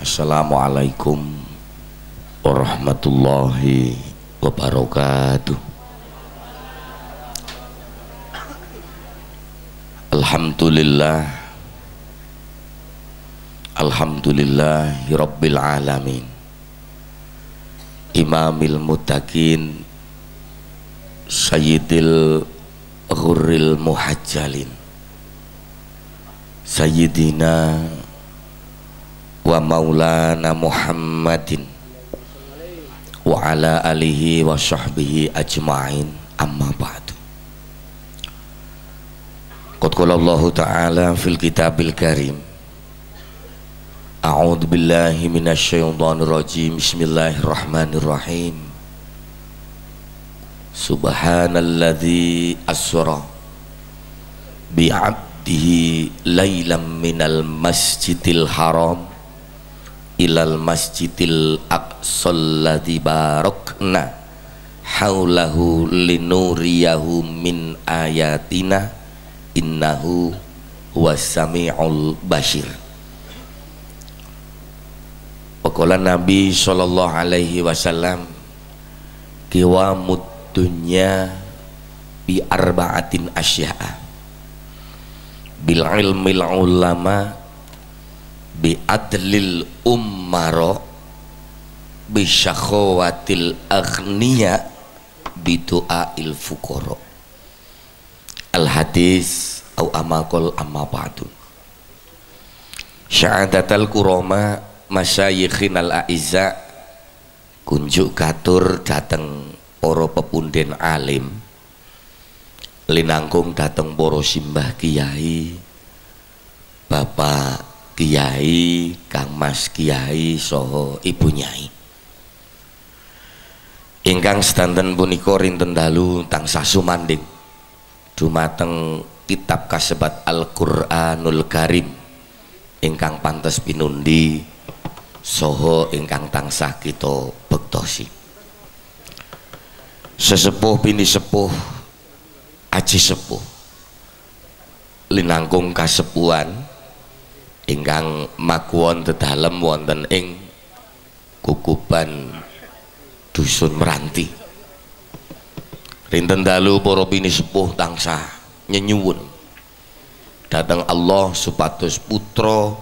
Assalamualaikum warahmatullahi wabarakatuh. Alhamdulillah, alhamdulillahi rabbil alamin, imamil muttaqin, sayyidil ghurril muhajjalin, sayyidina wa maulana Muhammadin wa ala alihi wa sahbihi ajma'in, amma ba'du. Qad qala Allahu ta'ala fil kitabil karim, a'udzu billahi minasy syaithanir rajim, bismillahirrahmanirrahim. Subhanalladzi asra bi'abdihi lailam minal masjidil haram ilal masjidil aqsal ladzi barakna haulahu linuriyahu min ayatina innahu huwas sami'ul basir. Waqala Nabi sallallahu alaihi wasallam, qiwamud dunya bi arba'atin asya'a, bil ilmil ulama, bi adlil ummaro, bi syakhawatil aghniya, bi du'ail fuqara. Al hadis au amakul amma ba'du. Syahadatal kurama masyayikhin al a'izza, kunjuk katur dateng para pepunden alim, linangkung dateng para simbah kiai, bapak kiai, kang mas kiai saha ibu nyai ingkang sedanten punika rinten dalu tansah sumandhing dumateng kitab kasebat Al-Qur'anul Karim ingkang pantes pinundi saha ingkang tansah kita bektosi. Sesepuh pini sepuh aji sepuh linangkung kasepuhan ingkang makuwon dedalem wonten ing Kukuban Dusun Meranti. Rinten dalu para pini sepuh tansah nyenyuwun dhateng Allah supados putra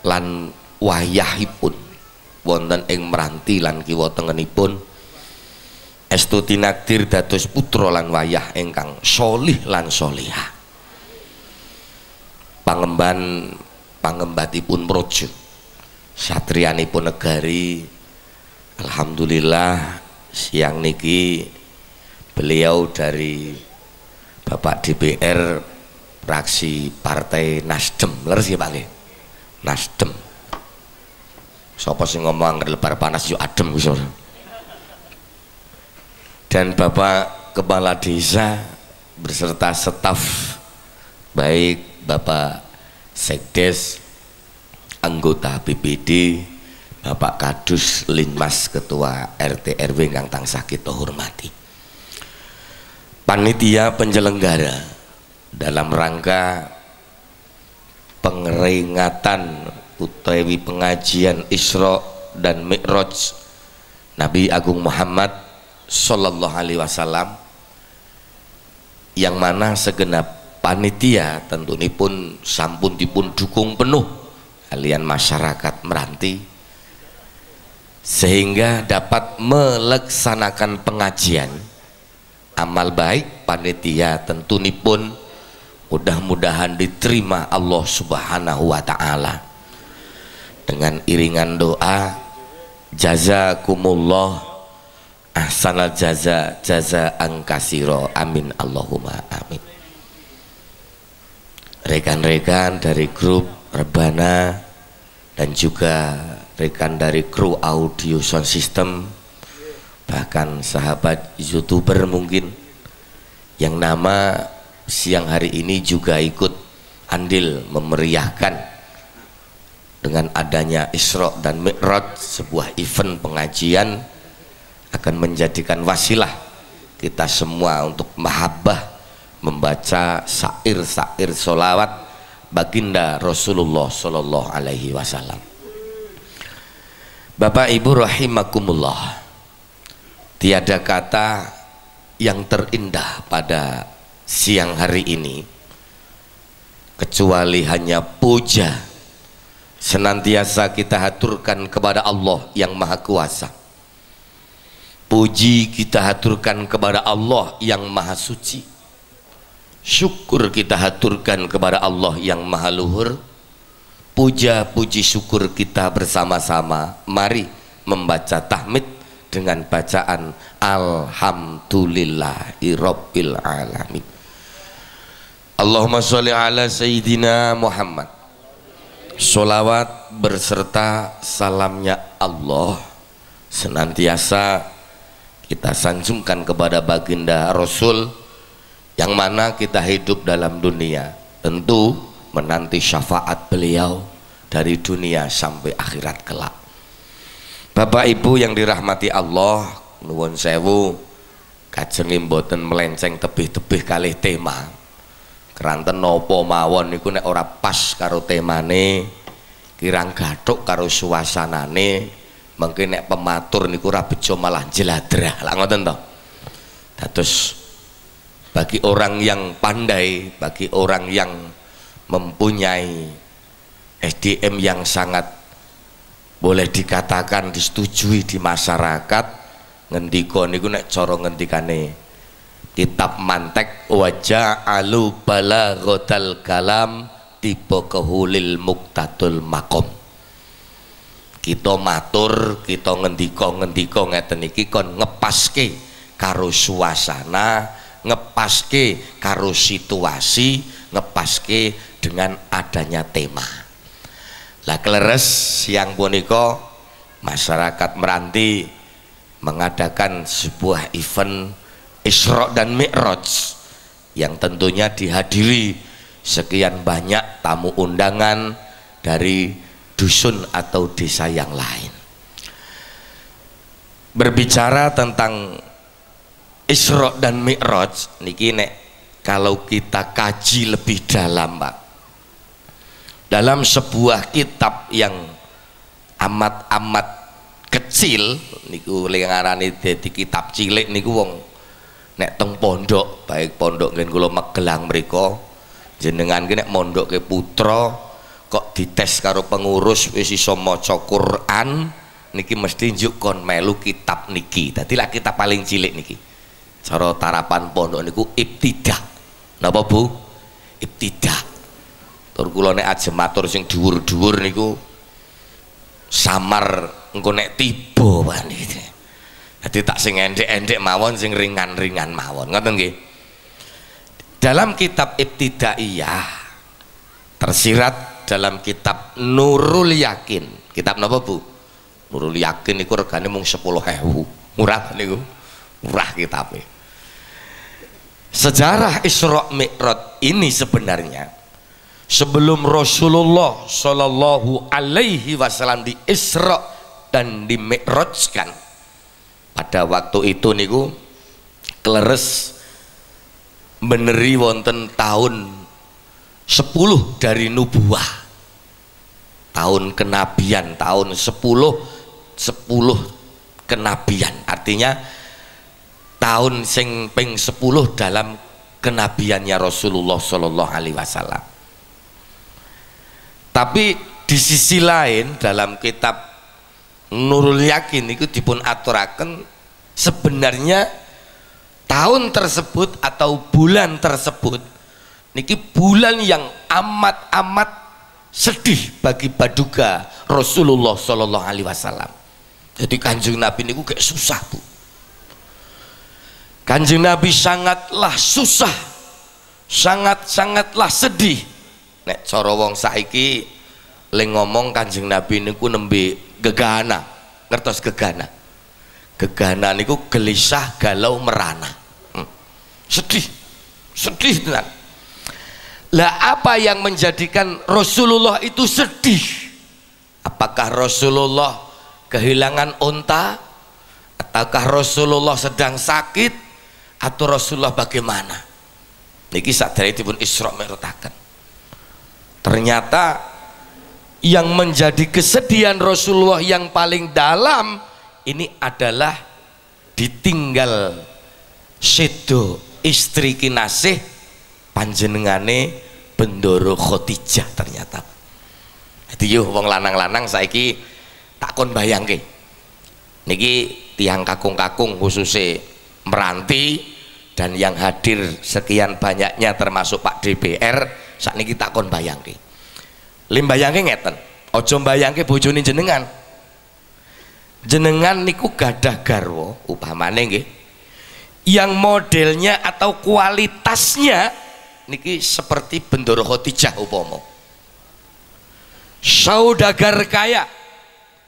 lan wayahipun wonten ing Meranti lan kiwa tengenipun estu tinakdir dados putra lan wayah ingkang sholih lan sholihah. Pangembatipun projo, satriyanipun negari. Alhamdulillah siang niki beliau dari Bapak DPR fraksi Partai Nasdem, leres ya Pak nggih? Nasdem. Sapa sing ngomong lebar panas yo adem Gus. Dan Bapak Kepala Desa beserta staf, baik Bapak Sekdes, anggota BPD, Bapak Kadus, Linmas, Ketua RT RW ingkang tansah kita hormati. Panitia penyelenggara dalam rangka pengeringatan utawi pengajian Isra dan Mi'raj Nabi Agung Muhammad Sallallahu Alaihi Wasallam, yang mana segenap panitia tentunipun sampun dipun dukung penuh kalian masyarakat Meranti sehingga dapat melaksanakan pengajian amal baik panitia tentunipun mudah-mudahan diterima Allah Subhanahu wa taala dengan iringan doa jazakumullah ahsanal jaza jazaan kasiro, amin Allahumma amin. Rekan-rekan dari grup Rebana dan juga rekan dari kru audio sound system, bahkan sahabat YouTuber mungkin yang nama siang hari ini juga ikut andil memeriahkan dengan adanya Isra dan Mi'raj, sebuah event pengajian akan menjadikan wasilah kita semua untuk mahabbah membaca syair-syair sholawat baginda Rasulullah Sallallahu Alaihi Wasallam. Bapak Ibu rahimakumullah, tiada kata yang terindah pada siang hari ini kecuali hanya puja senantiasa kita haturkan kepada Allah yang Maha Kuasa. Puji kita haturkan kepada Allah yang Maha Suci. Syukur kita haturkan kepada Allah yang Maha Luhur. Puja puji syukur kita bersama-sama. Mari membaca tahmid dengan bacaan Alhamdulillahi Rabbil Alamin. Allahumma sholli ala Sayyidina Muhammad. Sholawat berserta salamnya Allah senantiasa kita sanjungkan kepada baginda Rasul yang mana kita hidup dalam dunia tentu menanti syafaat beliau dari dunia sampai akhirat kelak. Bapak Ibu yang dirahmati Allah, nuwun sewu kajeng mboten melenceng tebih-tebih kalih tema. Keranten nopo mawon niku nek ora pas karo temane, kirang gathuk karo suasanane, mungkin nek pematur niku ora bejo malah jeladrah. Lah ngoten to. Dados bagi orang yang pandai, bagi orang yang mempunyai SDM yang sangat boleh dikatakan disetujui di masyarakat, ngendika niku nek cara ngendikane kitab mantek wajah alu balaghatal kalam tiba kehulil muktadul makom. Kita matur, kita ngendika ngeten iki kon ngepaske karo suasana, ngepaske karo situasi, ngepaske dengan adanya tema. Lah kleres siang punika masyarakat Meranti mengadakan sebuah event Isra dan Mi'raj yang tentunya dihadiri sekian banyak tamu undangan dari dusun atau desa yang lain. Berbicara tentang Isra dan Mi'raj niki nek kalau kita kaji lebih dalam, Pak, dalam sebuah kitab yang amat-amat kecil niku ngarani dadi kitab cilik niku wong nek teng pondok, baik pondok ngen kula Magelang mriku jenengan ki nek mondoke putra kok dites karo pengurus wis iso maca Quran niki mesti njuk kon melu kitab niki. Dadi lah kitab paling cilik niki. Cara tarapan pondok niku ibtidah. Napa Bu? Ibtidah. Tur kula nek aja matur sing dhuwur-dhuwur niku samar engko nek tiba panite. Dadi tak sing endek-endek mawon, sing ringan-ringan mawon. Ngoten nggih. Dalam kitab Ibtidaiyah tersirat dalam kitab Nurul Yakin. Kitab napa Bu? Nurul Yakin niku regane mung 10.000. Murah niku. Murah kitabnya. Sejarah Isra Mi'raj ini sebenarnya sebelum Rasulullah Shallallahu Alaihi Wasallam di Isra dan di Mi'rajkan, pada waktu itu niku kleres meneri wonten tahun 10 dari nubuah, tahun kenabian, tahun 10 kenabian, artinya tahun sing ping 10 dalam kenabiannya Rasulullah Shallallahu Alaihi Wasallam. Tapi di sisi lain dalam kitab Nurul Yakin itu dipun aturaken sebenarnya tahun tersebut atau bulan tersebut niki bulan yang amat-amat sedih bagi Baduga Rasulullah Shallallahu Alaihi Wasallam. Jadi Kanjeng Nabi niku kayak susah, Bu. Kanjeng Nabi sangatlah susah, sangatlah sedih. Nek cara wong saiki le ngomong Kanjeng Nabi niku nembe gegana. Ngertos gegana? Gegana niku gelisah, galau, merana. Sedih tenan. Lah apa yang menjadikan Rasulullah itu sedih? Apakah Rasulullah kehilangan unta? Ataukah Rasulullah sedang sakit? Atau Rasulullah bagaimana? Niki sadaya dipun Isra Mi'rajaken. Ternyata yang menjadi kesedihan Rasulullah yang paling dalam ini adalah ditinggal sedo istri kinasih panjenengane Bendoro Khadijah ternyata. Jadi yo wong lanang-lanang saiki tak kon bayangke niki tiang kakung-kakung khususnya meranti dan yang hadir sekian banyaknya termasuk Pak DPR sakniki tak kon bayangke. Lim bayangke ngeten, aja bayangke bojone jenengan. Jenengan niku gadah garwa upamane nggih yang modelnya atau kualitasnya niki seperti Bendoro Khadijah upama. Saudagar kaya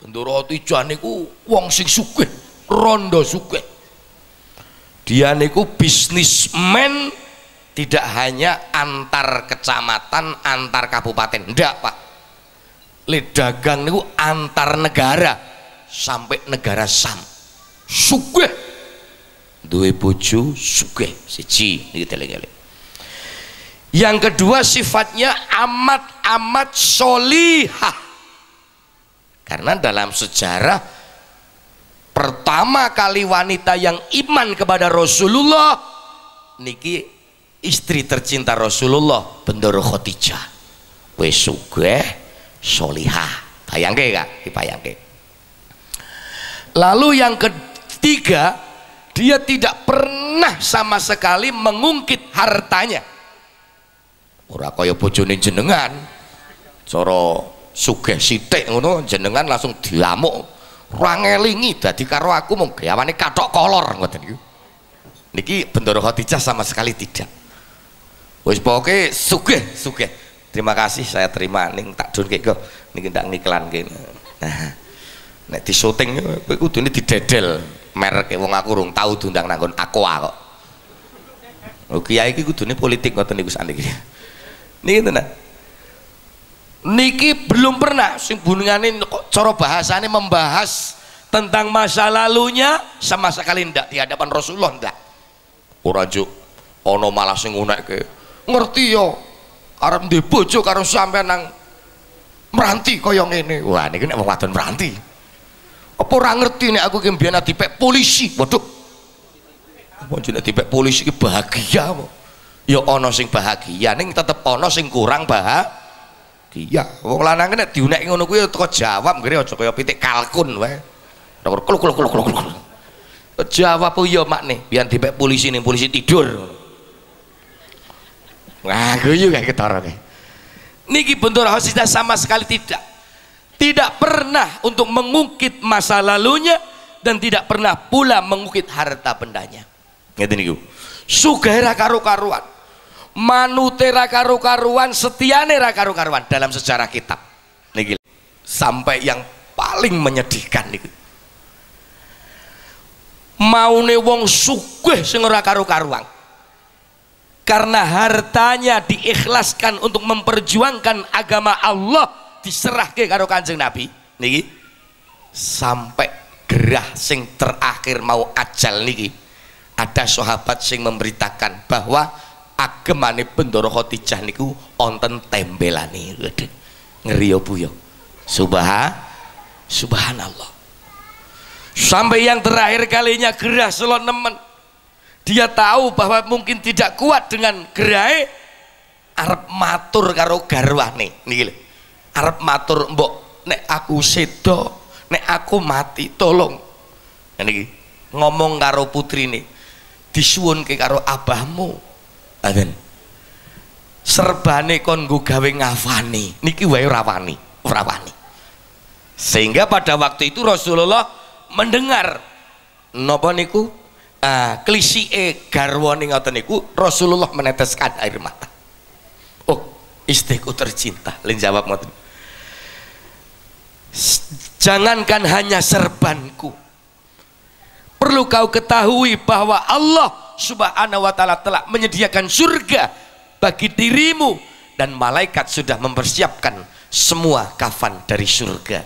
Bendoro Khadijah niku wong sing sugih, rondo sugih. Dia niku bisnismen tidak hanya antar kecamatan, antar kabupaten, ndak Pak. Le dagang niku antar negara sampai negara Sam. Sugih. Duwe bojo sugih siji niki eling-eling. Yang kedua sifatnya amat solihah, karena dalam sejarah pertama kali wanita yang iman kepada Rasulullah niki istri tercinta Rasulullah Bendoro Khadijah wis sugih solihah. Bayangke Kak, dibayangke. Lalu yang ketiga, dia tidak pernah sama sekali mengungkit hartanya. Ora kaya bojone jenengan cara sugih sithik ngono jenengan langsung diamuk ora ngelingi dadi karo aku mung gawane kathok kolor ngoten niku. Niki Bendoro Khadijah sama sekali tidak. Wis pokoke sugih. Terima kasih saya terima ning tak dunke kok niki ndak ngiklan kene. Nah, nek di syuting kowe kudune didedel merek wong aku urung tau diundang nang Aqua kok. Oh kiai iki kudune politik ngoten niku sakniki. Niki tenan. Niki belum pernah sing buningane cara bahasane membahas tentang masa lalunya sama sekali ndak di hadapan Rasulullah ndak. Ora juk ana malah sing ngunekke. Ngerti yo arep ndek bojo karo sampean nang meranti kaya ngene. Wah niki nek wong wadon meranti. Apa ora ngerti nek aku ki mbiyen dipek polisi. Waduh. Apa jenenge dipek polisi ki bahagia apa? Ya ana sing bahagia ning tetep ana sing kurang bahagia. Wong lanang nek diunek ngono kuwi teko jawab ngene aja kaya pitik kalkun wae. Kluk. Jawab yo makne biyen dipek polisi ning polisi tidur. Wah, guyu kayak ketara kayak. Niki Bendoro Khadijah sama sekali tidak pernah untuk mengungkit masa lalunya dan tidak pernah pula mengungkit harta bendanya. Ngeten niku. Sugih ra karu-karuan, manute ra karu-karuan, setiane ra karu-karuan dalam sejarah kitab niki. Sampai yang paling menyedihkan niku. Maune wong sugih sing ora karu-karuan. Karena hartanya diikhlaskan untuk memperjuangkan agama Allah diserahke karo Kanjeng Nabi niki sampai gerah sing terakhir mau ajal niki ada sahabat sing memberitakan bahwa agemane Bendoro Khadijah niku wonten tembelane. Ngeri ya Bu ya. Subhanallah. Sampai yang terakhir kalinya gerah selon nemen. Dia tahu bahwa mungkin tidak kuat dengan gerai arep matur karo garwane niki lho. Arep matur mbok nek aku sedo, nek aku mati tolong. Niki ngomong karo putrine, disuwunke karo abahmu. Aden. Serbane kon nggo gawe ngafani. Niki wae ora wani. Sehingga pada waktu itu Rasulullah mendengar napa niku klisike garwane ngoten niku Rasulullah meneteskan air mata. Oh, istriku tercinta. Lin jawab ngoten. Jangankan hanya serbanku. Perlu kau ketahui bahwa Allah Subhanahu wa taala telah menyediakan surga bagi dirimu dan malaikat sudah mempersiapkan semua kafan dari surga.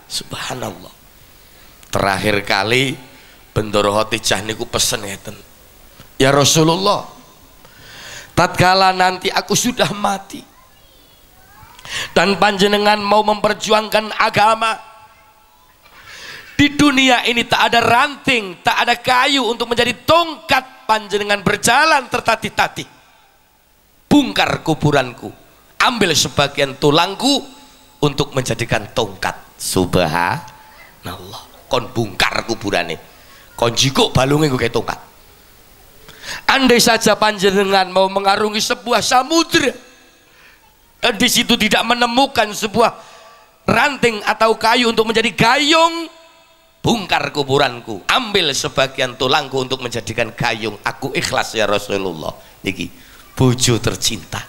Subhanallah. Terakhir kali Bendoro Khadijah niku pesen ngeten. Ya Rasulullah, tatkala nanti aku sudah mati, dan panjenengan mau memperjuangkan agama. Di dunia ini tak ada ranting, tak ada kayu untuk menjadi tongkat panjenengan berjalan tertatih-tatih. Bongkar kuburanku, ambil sebagian tulangku untuk menjadikan tongkat. Subhanallah. Kon bongkar kuburane, kon jikuk balunge gue kayak tongkat. Andai saja panjenengan mau mengarungi sebuah samudra dan di situ tidak menemukan sebuah ranting atau kayu untuk menjadi gayung, bongkar kuburanku, ambil sebagian tulangku untuk menjadikan gayung. Aku ikhlas ya Rasulullah. Niki bojo tercinta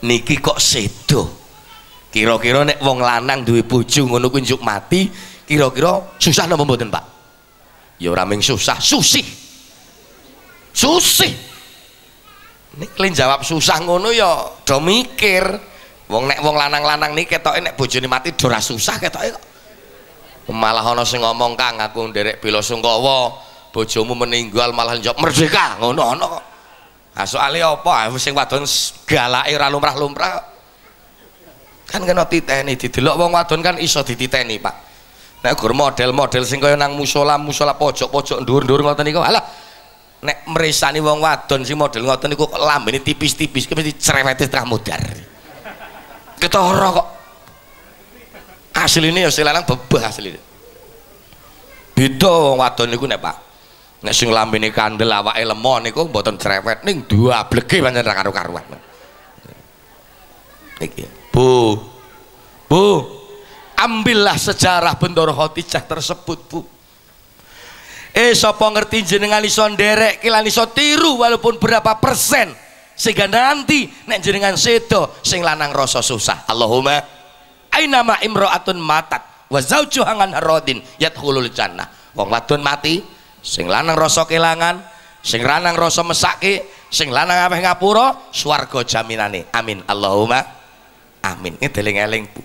niki kok sedo. Kira-kira nek wong lanang duwe bojo ngono kuwi njuk mati, kira-kira susah napa mboten Pak? Ya ora mung susah, susih. Susih. Nek kalian jawab susah ngono ya do mikir. Wong nek wong lanang-lanang niki ketoke nek bojone mati do ora susah ketoke kok. Malah ana sing ngomong, Kang aku nderek bela sungkawa bojomu meninggal malah njawab merdeka ngono ana kok. Ah soalé apa sing wadon galake ora lumrah-lumrah kan kena titeni. Didelok wong wadon kan iso dititeni Pak. Nek gur model-model sing kaya nang musola pojok-pojok dhuwur-dhuwur ngoten niku alah nek mresani wong wadon sing model ngoten niku lambene tipis-tipis ki mesti cerewete setengah mudar. Ketara kok. Asline ya sing lanang bebah asline. Beda wong wadon niku nek Pak. Nek sing lambene kandel awake lemon niku mboten cerewet ning duablege pancen ra karo-karuan. Niki. Bu, ambillah sejarah Bendoro Khotijah tersebut, Bu. Sapa ngerti jenengan iso nderek kilan iso tiru walaupun berapa persen sehingga nanti nek jenengan sedo sing lanang rasa susah. Allahumma ainama imra'atun matat wa zaujuha an haradin yadkhulul jannah. Wong wadon mati sing lanang rasa kelangan, sing lanang rasa mesake, sing lanang ameh ngapura swarga jaminane. Amin. Allahumma amin. Ini eling-eling Bu.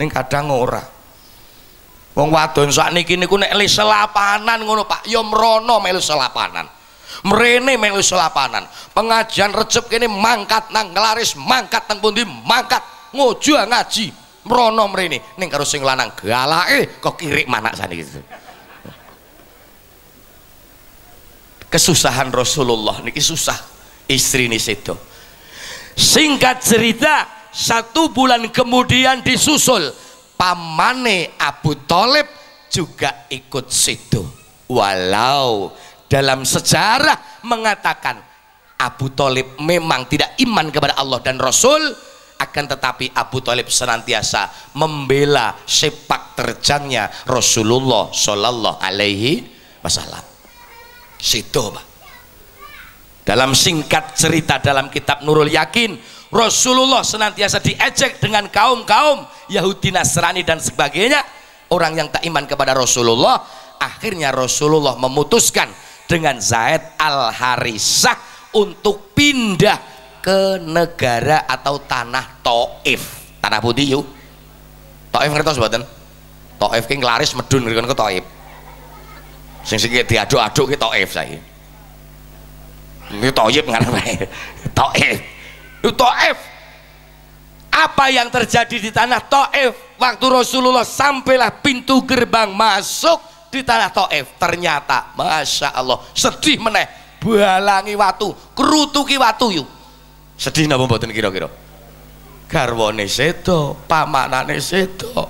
Ning kadang ora. Wong wadon sakniki niku nek le selapanan ngono Pak, ya mrono melu selapanan. Mrene melu selapanan. Pengajian Recep kene mangkat nang Nglaris, mangkat nang pundi, mangkat ngojo ngaji. Mrono mrene ning karo sing lanang galake kok kirik manak saniki. Kesusahan Rasulullah niki susah. Istri ini sedo. Singkat cerita, 1 bulan kemudian disusul pamane Abu Thalib juga ikut sedo. Walau dalam sejarah mengatakan Abu Thalib memang tidak iman kepada Allah dan Rasul, akan tetapi Abu Thalib senantiasa membela sepak terjangnya Rasulullah Shallallahu Alaihi Wasallam. Sedo Pak. Dalam singkat cerita dalam kitab Nurul Yakin, Rasulullah senantiasa diejek dengan kaum-kaum Yahudi, Nasrani dan sebagainya, orang yang tak iman kepada Rasulullah. Akhirnya Rasulullah memutuskan dengan Zaid Al-Harisah untuk pindah ke negara atau tanah Taif. Tanah putih yuk. Taif ngertos mboten? Taif ki Nglaris medun mrikon ke Taif. Sing diaduk-aduk ki Taif saiki. Ini Taif ngarepe. Taif. Taif. Apa yang terjadi di tanah Taif waktu Rasulullah sampailah pintu gerbang masuk di tanah Taif, ternyata Masya Allah sedih meneh, balangi watu, kerutuki watu yuk. Sedih napa mboten kira-kira? Garwane sedo, pamanane sedo,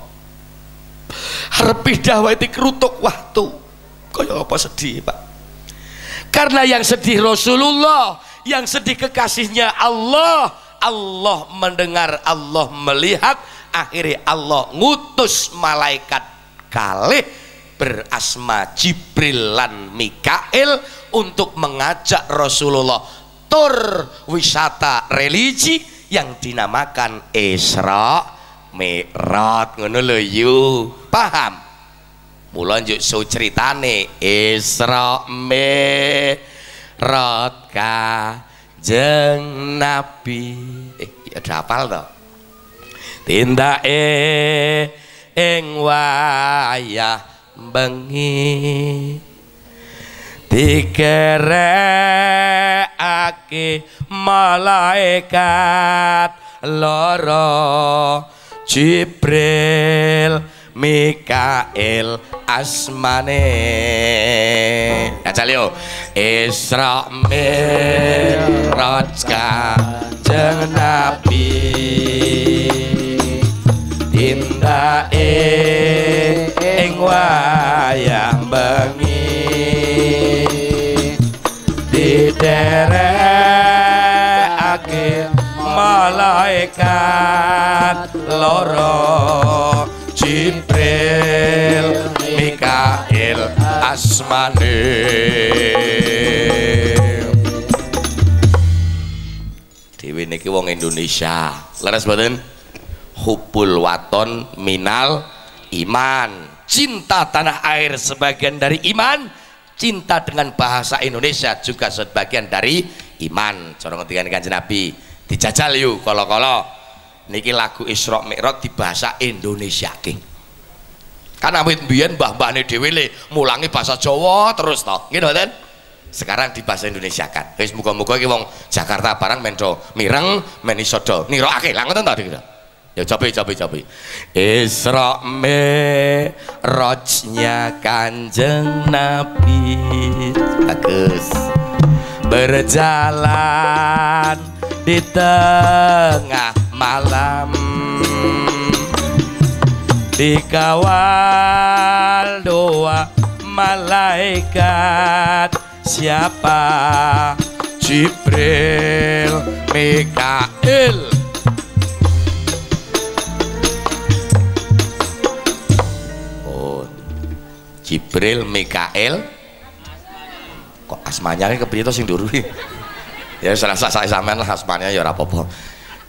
arep pindah wae dikerutuk watu. Kaya apa sedih Pak? Karena yang sedih Rasulullah, yang sedih kekasihnya Allah. Allah mendengar, Allah melihat, akhirnya Allah ngutus malaikat kalih berasma Jibril lan Mikail untuk mengajak Rasulullah tur wisata religi yang dinamakan Isra Mi'raj. Ngono lho yu, paham? Mula njuk so ceritane Isra Mi'raj Kanjeng Nabi. Ya hafal to. Tindake ing wayah bengi dikerekake malaikat loro Jibril Mikail asmane ajal yo Isra Mi'raj Kanjeng Nabi tindake ing wayah bengi didherekake malaikat loro Jibril Mikail asmane dhewe niki wong Indonesia leres mboten hubbul waton minal iman cinta tanah air sebagian dari iman cinta dengan bahasa Indonesia juga sebagian dari iman cara ngendikan Kanjeng Nabi dijajal yuk kalau niki lagu Isra Mi'raj di bahasa Indonesia ke kan awit mbiyen mbah-mbahne dhewe le mulangi bahasa Jawa terus toh nggih mboten sekarang di bahasa Indonesia kan wis muga-muga iki wong Jakarta barang mendo mireng men iso do nirokake lha ngoten to dik ya coba Isra Mi'rajnya Kanjeng Nabi bagus berjalan di tengah malam dikawal dua malaikat siapa Jibril Mikail Jibril Mikail kok asmanya ini kepiye to sing nduru ya serasa saya sampean lah asmanya ya ora apa-apa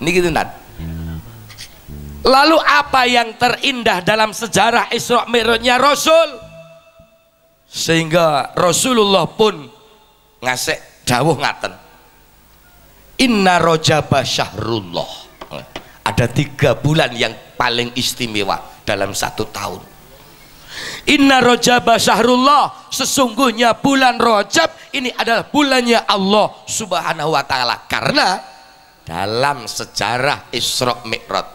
niki tenan lalu apa yang terindah dalam sejarah Isra Mi'rajnya Rasul sehingga Rasulullah pun ngasih dawuh ngaten inna rojaba syahrullah ada 3 bulan yang paling istimewa dalam 1 tahun inna rojaba syahrullah sesungguhnya bulan Rajab ini adalah bulannya Allah subhanahu wa ta'ala karena dalam sejarah Isra Mi'raj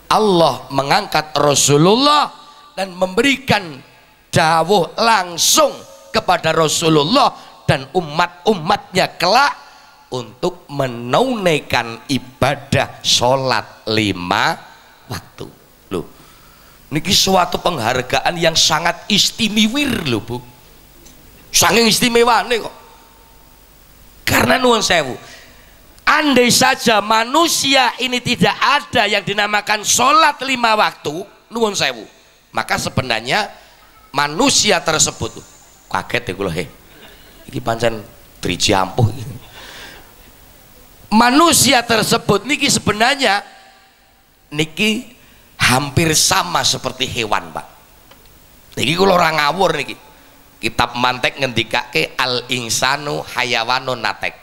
Allah mengangkat Rasulullah dan memberikan dawuh langsung kepada Rasulullah dan umat-umatnya kelak untuk menunaikan ibadah sholat 5 waktu loh niki suatu penghargaan yang sangat istimewir loh bu saking istimewa nih kok karena nuwun sewu andai saja manusia ini tidak ada yang dinamakan sholat 5 waktu nuwun sewu maka sebenarnya manusia tersebut kaget deh kula iki pancen driji ampuh manusia tersebut niki sebenarnya niki hampir sama seperti hewan pak niki kula ora ngawur niki kitab mantek ngendikake al insanu hayawanun natek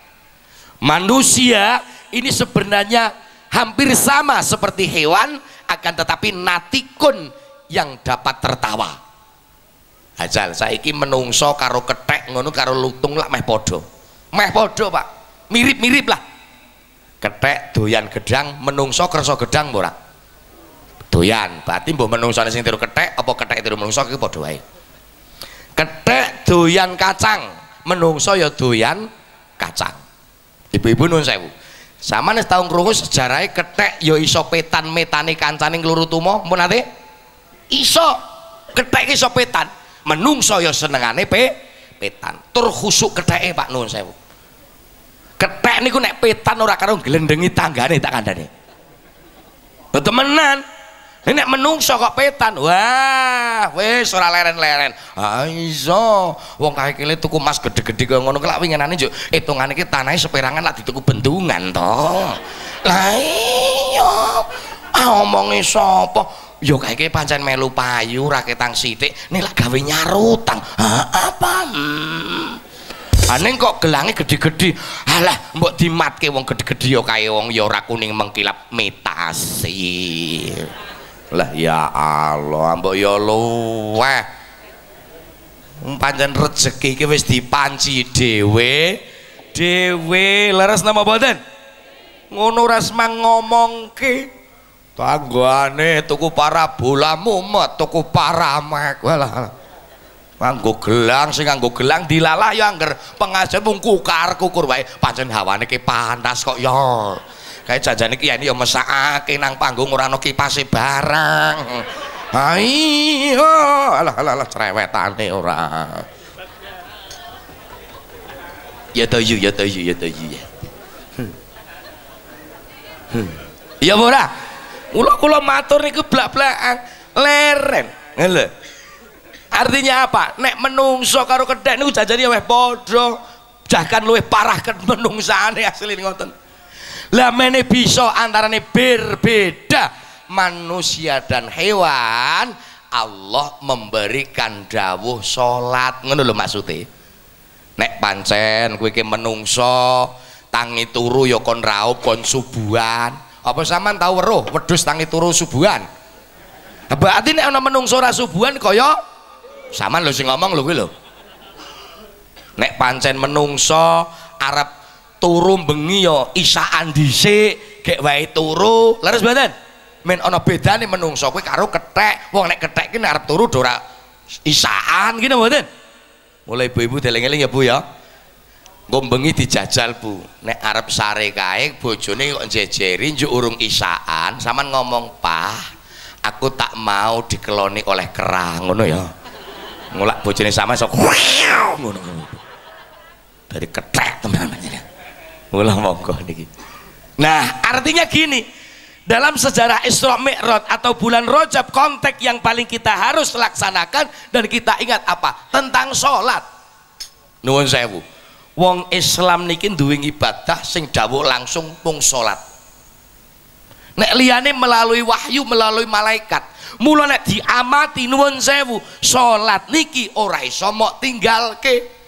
manusia ini sebenarnya hampir sama seperti hewan akan tetapi natikun yang dapat tertawa ajal saiki menungso karo kethek ngono karo lutung lah meh podo pak mirip-mirip lah kethek doyan gedang menungso kersa gedang ora doyan berarti mbok menungsone sing tiru kethek apa kethek tiru menungso iki padha wae kethek doyan kacang menungso ya doyan kacang ibu-ibu nuwun sewu sampeyan wis tau krungu sejarahe kethek ya iso petan metane kancane ngluru tuma mun ate iso kethek iso petan menungso ya senengane petan tur khusuk ketheke Pak nuwun sewu kethek niku nek petan ora karo glendengi tanggane tak kandhane betul menan nek menungso kok petan wah wis ora leren-leren iso wong kakile tuku emas gede-gede kaya ngono kelak winginane njuk hitungane iki tanahe seperangan lak dituku bendungan to lah iya omonge sapa yo kayak pancen melu payu raketang sithik nek lak gawe nyarutang apa aneh kok gelange gede-gede alah mbok dimatke wong gede-gede yo kaya wong yo ora kuning mengkilap metasi lah ya Allah mbok yo luweh pancen rezeki iki wis dipanci dhewe leres napa mboten ngono ora semang ngomongke tanggane tuku parabola mumet tuku paramek walah nganggo gelang sing nganggo gelang dilalah ya angger pengajian mung kukar-kukur wae pancen hawane ki panas kok ya kae janjane ki ya mesakake nang panggung ora ana kipase barang ayo alah cerewetane ora ya toyu ya ya ora kula matur niku blak-blakan leren lho artinya apa nek menungso karo kethek niku janjane wis padha bahkan luwih parah ken menungsane asline ngoten lah mene bisa antarane berbeda manusia dan hewan Allah memberikan dawuh salat ngono lho maksudnya nek pancen kowe iki menungso tangi turu ya kon raup kon subuhan apa sampean tau weruh wedhus tangi turu subuhan berarti nek ana menungso ora subuhan kaya sampean lho sing ngomong lho kuwi lho nek pancen menungso arep turu bengi ya isaan dhisik gek wae turu leres mboten men ana bedane menungso kuwi karo kethek wong nek kethek ki nek arep turu ora isaan ngene mboten mulai ibu-ibu deleng-eling ya Bu ya nggo bengi dijajal Bu nek arep sare kae bojone kok jejeri njuk urung isaan sampean ngomong Pak aku tak mau dikeloni oleh kerang ngono ya ngulak bojone sama sok ngono dari ketek teman-teman ulah monggo niki nah artinya gini dalam sejarah Isra Mi'raj atau bulan Rajab konteks yang paling kita harus laksanakan dan kita ingat apa tentang sholat nuwun sewu wong Islam niki duwe ibadah sing dawuh langsung mung salat nek liyane melalui wahyu melalui malaikat mula nek diamati nuwun sewu salat niki ora iso mok tinggalke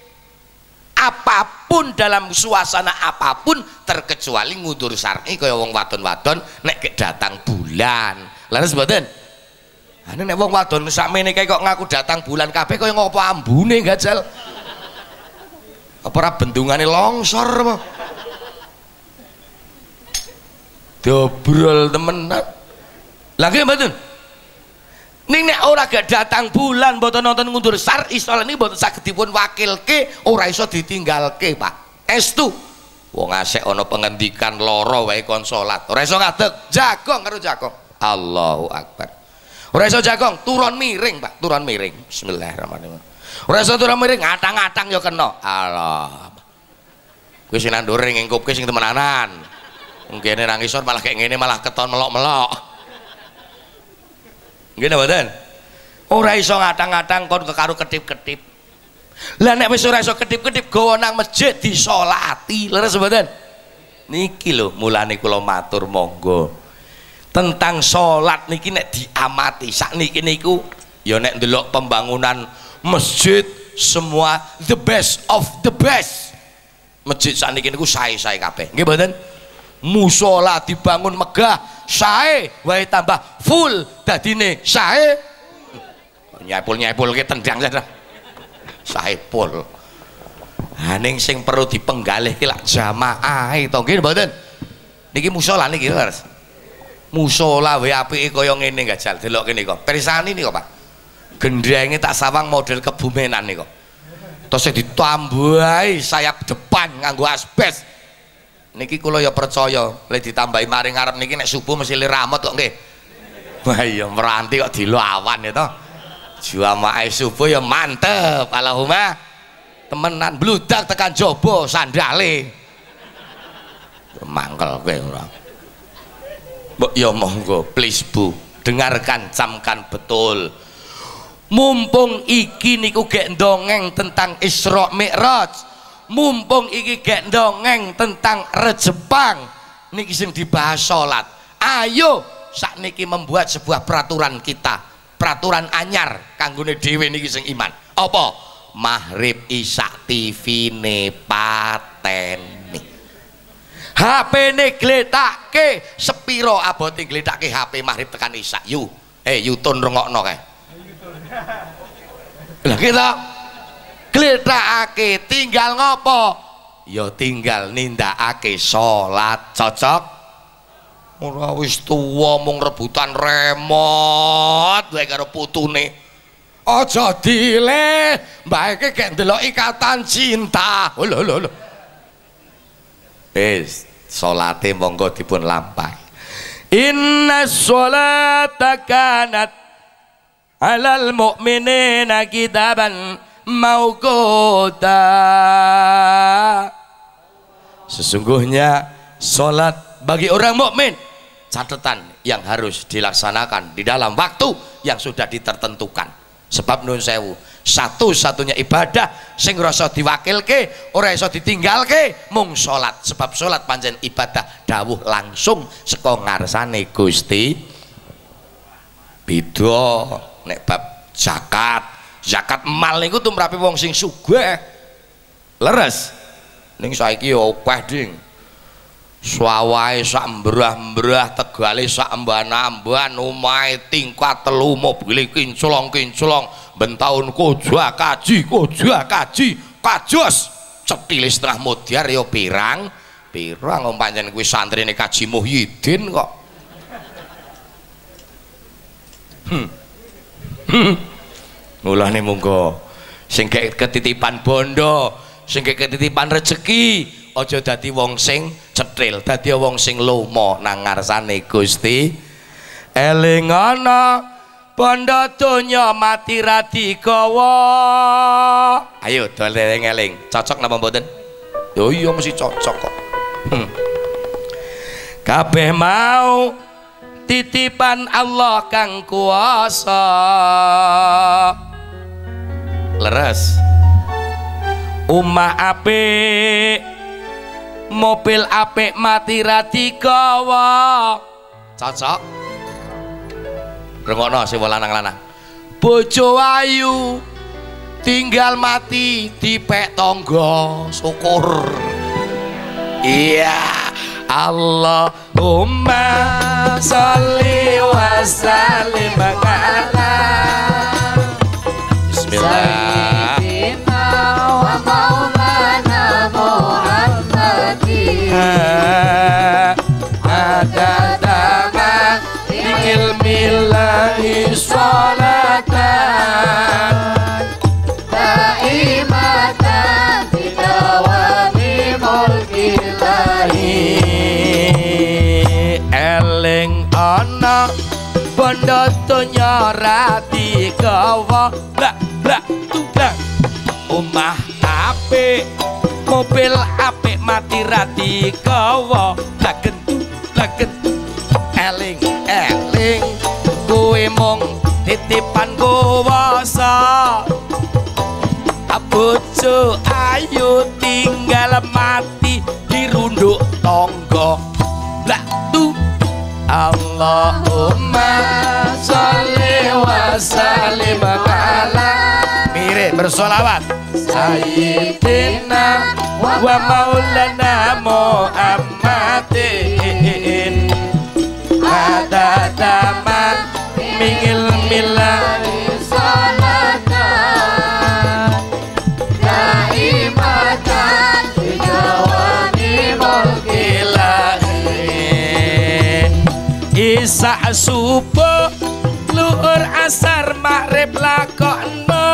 apapun dalam suasana apapun terkecuali ngudur syar'i kaya wong wadon-wadon nek datang bulan leres mboten ane nek wong wadon sakmene kae kok ngaku datang bulan kabeh kaya ngopo ambune gajal apa ora bendungane longsor apa dobrol temenan lagi mboten ning nek ora gak datang bulan mboten nonton ngundur syar'i salat niki mboten saged dipun wakilke ora iso ditinggalke Pak estu wong asek ana pengendikan lara wae kon salat ora iso ngadeg jagong karo jagong Allahu Akbar ora iso jagong turun miring Pak turun miring bismillahirrahmanirrahim ora iso turun miring ngatang-ngatang ya kena Allah kuwi sing nandure ngingkupke sing temenanan ngene nang isor malah kayak ngene malah keton melok-melok ngene mboten ora iso ngatang-ngatang kon karo ketip-ketip lah nek wis ora iso ketip-ketip gawa nang masjid disolati leres mboten niki lho mulane kula matur monggo tentang salat niki nek diamati sakniki niku ya nek ndelok pembangunan masjid semua the best of the best masjid sakniki niku sae-sae kabeh nggih mboten musola dibangun megah sae wae tambah full dadine sae nyepul-nyepul ke tendang saja sae full haning sing perlu dipenggalih ki lak jamaah to nggih mboten niki musola niki Mas musola wae apike kaya ngene gajal delok kene kok pirsani nika Pak gendrenge tak sawang model kebumenan nika terus ditambahi sayap depan nganggo asbes niki kula ya percaya lek ditambahi maring ngarep niki nek subuh mesti liramot kok nggih wah iya meranti kok dilawan ya to jamaah subuh ya mantep Allahumma temenan bludak tekan jaba sandale mangkel kowe ora mbok ya monggo please Bu dengarkan camkan betul mumpung iki niku gek ndongeng tentang Isra Mi'raj mumpung iki gek ndongeng tentang rejepang niki sing dibahas salat ayo sakniki membuat sebuah peraturan kita peraturan anyar kanggone dhewe niki sing iman apa maghrib isya TV-ne pateni HP-ne gletake sepiro abote gletake HP maghrib tekan isya yu yutun rungokno kae lha kita gletakake tinggal ngopo ya tinggal nindakake salat cocok ora wis tuwa mung rebutan remote wae karo putune. Aja dile, mbak iki gek ndelok Ikatan Cinta. Lho. Wis, salate monggo dipun lampahi. Inna sholata kanat alal mu'minina kitaban mauquta. Sesungguhnya sholat bagi orang mukmin catatan yang harus dilaksanakan di dalam waktu yang sudah ditertentukan. Sebab nun sewu, satu-satunya ibadah sing rasa diwakilke ora iso ditinggalke mung sholat. Sebab sholat pancen ibadah dawuh langsung saka ngarsane Gusti. Beda nek bab zakat mal niku tumrape wong sing sugih. Leres ning saiki yo akeh ding. Swawahe sak mbrah-mbrah, Tegale sak amban-amban, omahe tingkat 3 mobile kinclong-kinclong, ben taun koja kaji, kajos cetile setengah mudyar ya pirang wong pancen kuwi santrine Kaji Muhyiddin kok. Mulane monggo sing ketitipan bondo, sing ketitipan rejeki, aja dadi wong sing cetril, dadi wong sing lomo nang ngarsane Gusti. Eling ana bondo donya mati radigawa. Ayo do eling-eling, cocok napa mboten? Yo iya mesti cocok kok. Kabeh mau titipan Allah kang kuasa. Leres. Omah apik, mobil apik mati radigawa. Cocok. Rungokno sing lanang-lanang. Bojo ayu tinggal mati dipek tangga, syukur. Iya. Allahumma sholli wa sallim ala Bismillah. Adadama ilmillahi sholatan daimatan bidawami mulkillahi. Eling ana bondo donya radigawa, blak tublak. Omah apik, mobil apik mati radigawa. Lagentu eling kuwi mung titipan kuwasa. Bojo ayu tinggal mati dirunduk tangga. Allahumma sholli wa sallim ala mirip bersolawat Sayyidina wa maulana Muhammadin adadama mingil milah salatan daimatan bijawami mulkilahi. Isa subuh luhur asar maghrib lakokno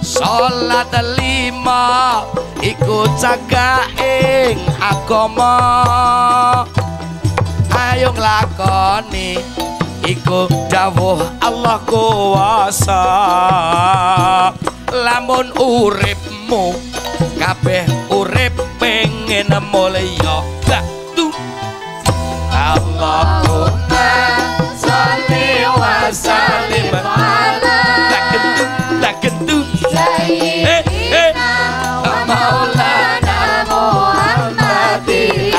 salat 5 iku cagaing agama. Ayo nglakoni iku dawuh Allah kuwasa. Lamun uripmu kabeh urip pengen mulya. Allahumma sholli wa sallim ala lagentu Sayyidina Maulana Muhammadin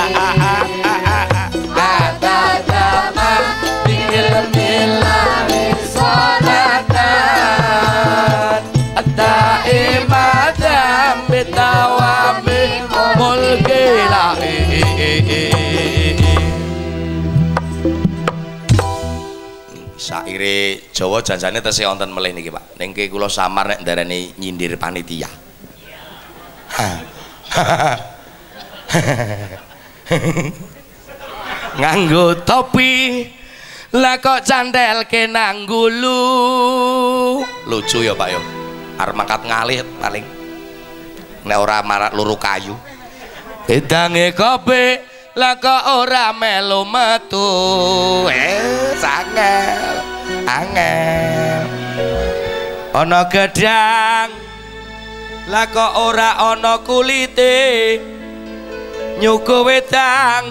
adadama bilmillahi salatan daimatan bitawami mulkilahi. Saire Jawa janjane tesih wonten melih niki Pak. Ning kula samar nek ndarani nyindir panitia. nganggo topi lah kok candel ke nanggulu. Lucu ya Pak yo. Arep mangkat ngalih paling nek ora marat luru kayu. Edange kobe lah kok ora melu metu. Angel angel. Ana gedang lah kok ora ana kulite. Nyuga wedang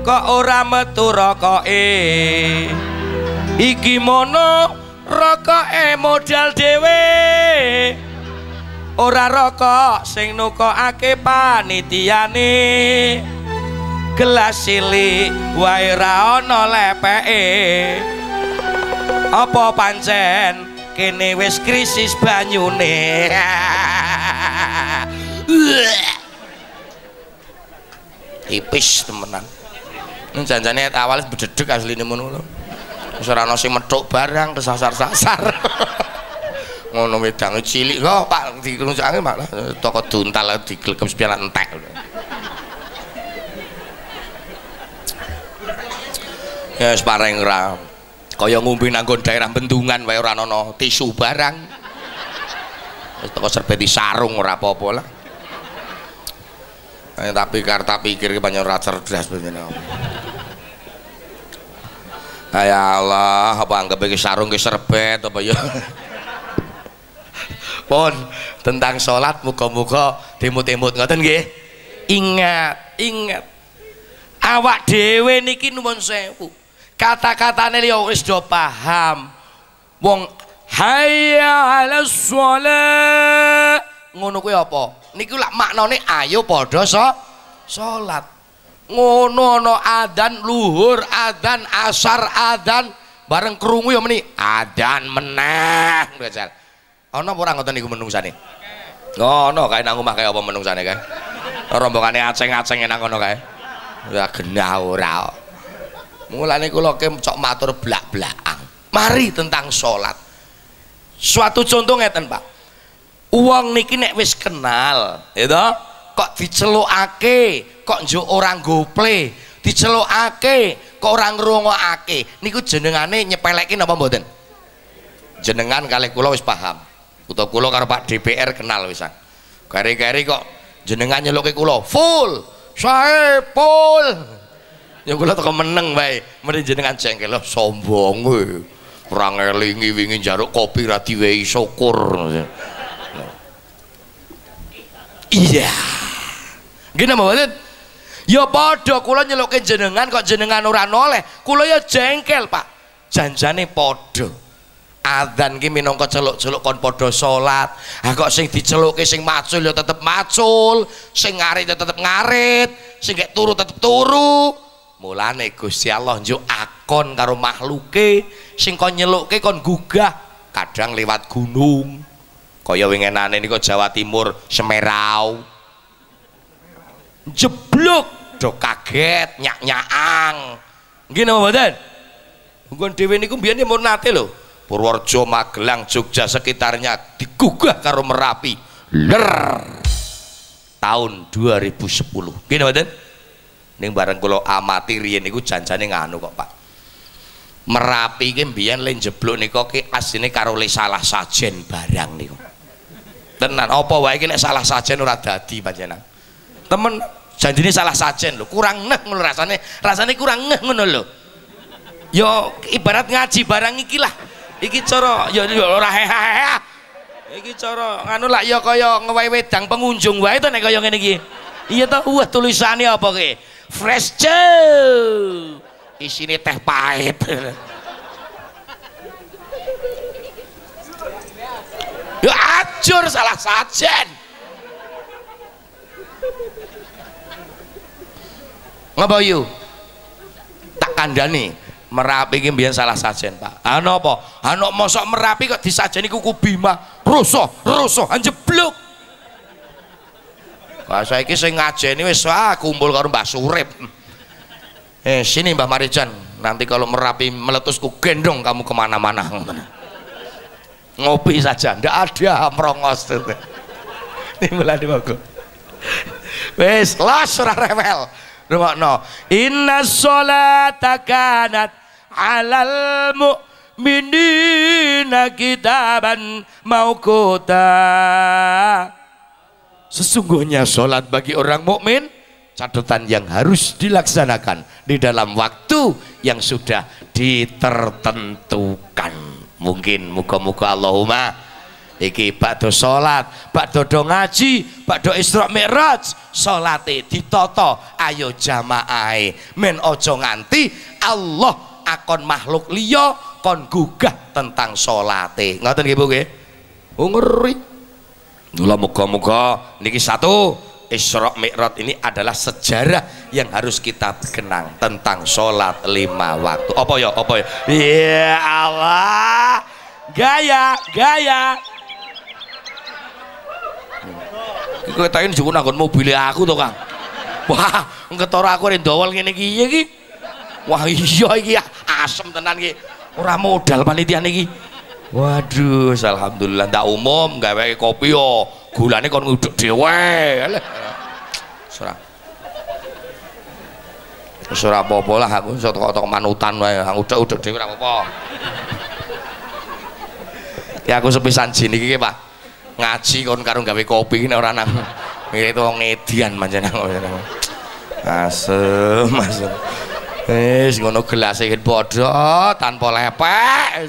kok ora metu rokoke. Iki mono rokoke modal dhewe. Ora rokok sing nukokake panitiane. Gelas cilik wae ra ana lepeke. Apa pancen kene wis krisis banyune. Tipis temenan. Janjane awal bededeg asline ngono lho. Wis ora ana sing methuk barang kesasar-sasar. Ngono wedange cilik kok Pak diruncake malah toko duntal diglegem sepian entek. Ya wis pareng ora kaya ngombe nang daerah bendungan wae ora ana tisu barang. Wis toko serbeti sarung ora apa-apa lah. Tapi karta pikir banyak ora cerdas bener. Ya Allah, apa anggap iki sarung ki serbet apa ya? Pun tentang sholat muga-muga dimut-imut ngoten nggih. Ingat, ingat. Awak dhewe niki nuwun sewu. Kata-katane ya wis do paham. Wong hayya 'alas shalah. Ngono kuwi apa? Niku lak maknane ayo padha salat. Ngono ana adzan luhur, adzan asar, adzan bareng krungu ya meni adzan meneh. Ana apa ora ngoten niku menungsane? Ngono kae nang omah kae apa menungsane kae? Rombongane aceng-aceng nang kono kae. Ya genah ora. Mulane kula ke cok matur blak-blakan. Mari tentang salat. Suatu contoh ngeten, Pak. Uang niki nek wis kenal, gitu, kok dicelukake, kok njuk orang gople, dicelukake, kok orang ngrungokake, niku jenengane nyepelekin apa mboten? Jenengan kalih kula wis paham. Utawa kula karo Pak DPR kenal wisan. Kari-kari kok jenengan nyeluke kula full, sae full. Ya kula teko meneng bae, mrene jenengan jengkel lho sombong kowe. Ora ngelingi wingi njaruk kopi ra diwehi syukur. Iya. Gini mboten? Ya padha kula nyeluke jenengan kok jenengan ora noleh, kula ya jengkel, Pak. Janjane padha. Adzan ki minangka celuk-celuk kon padha salat. Ha kok sing diceluke sing macul ya tetep macul, sing ngarit ya tetep ngarit, sing gek turu tetep turu. Mulane Gusti Allah njuk akon karo makhluke, sing kon nyeluke kon gugah, kadang lewat gunung. Kaya wingenane niku Jawa Timur Semerau. Jeblok do kaget nyak-nyakang. Nggih napa mboten? Nggon dhewe niku mbiyen mun nate lho. Purworejo, Magelang, Jogja sekitarnya digugah karo Merapi. Ler. Tahun 2010. Nggih napa mboten? Ning bareng kula amati riyen niku janjane nganu kok, Pak. Merapi ki mbiyen le jeblok nika ki asline karo le salah sajen barang niku. Tenan apa wae iki nek salah sajen ora dadi panjenengan. Temen janjine salah sajen lho, kurang neh ngono rasane kurang neh ngono lho. Ya ibarat ngaji barang iki lah. Iki cara ya ora hehehe. Iki cara nganu lak ya kaya ngewehi wedang pengunjung wae to nek kaya ngene iki. Iya to, wah tulisane apa ki? Fresh juice. Isine teh pahit. Ya ajur salah sajen. Ngapa yu? Tak kandhani, Merapi iki mbiyen salah sajen, Pak. Ana apa? Ana mosok Merapi kok disajeni kuku Bima, rusuh anjebluk. Wah saiki sing ngajeni wis kumpul karo Mbah Surip. Sini Mbah Marijan, nanti kalau Merapi meletusku gendong kamu kemana-mana. Ngopi saja, ndak ada merongos. Ini mulai dibagus. Wes, los ora rewel. rungokno. Inna sholata kanat alal mu'minina kitaban mauquta. Sesungguhnya sholat bagi orang mukmin catatan yang harus dilaksanakan di dalam waktu yang sudah ditertentukan. Mungkin muka-muka Allahumma iki bakdo sholat, bakdo do ngaji, bakdo Isra Mi'raj, sholate ditata ayo jamaah men ojo nganti Allah akon makhluk liya kon gugah tentang sholate. Ngoten nggih Bu nggih? Oh ngeri. Mula muga-muga niki satu Isra Mi'raj ini adalah sejarah yang harus kita kenang tentang sholat 5 waktu. Apa ya? Apa ya? Ya Allah, gaya. Kowe tak juga nanggon mobil aku to Kang. Wah, ketara aku rene ndowol ngene iki. Wah iya iki asem tenan iki. Ora modal panitia niki. Waduh, alhamdulillah ndak umum gawe kopi yo. Gulane kon nguduk dhewe. Ora apa-apa lah aku iso tok manutan wae. Nguduk-uduk dhewe ora apa-apa. Ya aku sepisan jin iki Pak. Ngaji kon karo gawe kopi nek ora nang itu ngedian manjane. Asem. Wis ngono gelase padha tanpa lepek.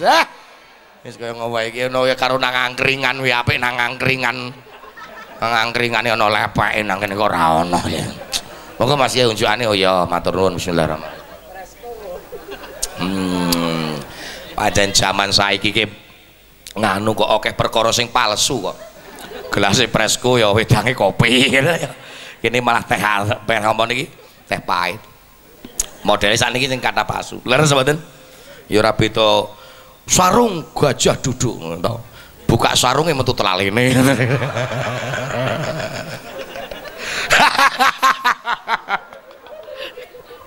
Wis kaya ngono wae iki ono karo nang angkringan wae apik nang angkringan. Nang angkringane ana lepeke nang kene kok ora ono ya. Monggo Mas ya unjukane. Oh ya matur nuwun bismillahirrahmanirrahim. Pancen jaman saiki ki nganu kok akeh perkara sing palsu kok. Gelas Presko ya wedange kopi. Kene malah teh apa niki? Teh pahit. Modele sakniki sing kata palsu. Leres mboten? Ya ora beda sarung gajah duduk ngono to. Buka sarungnya metu telalene.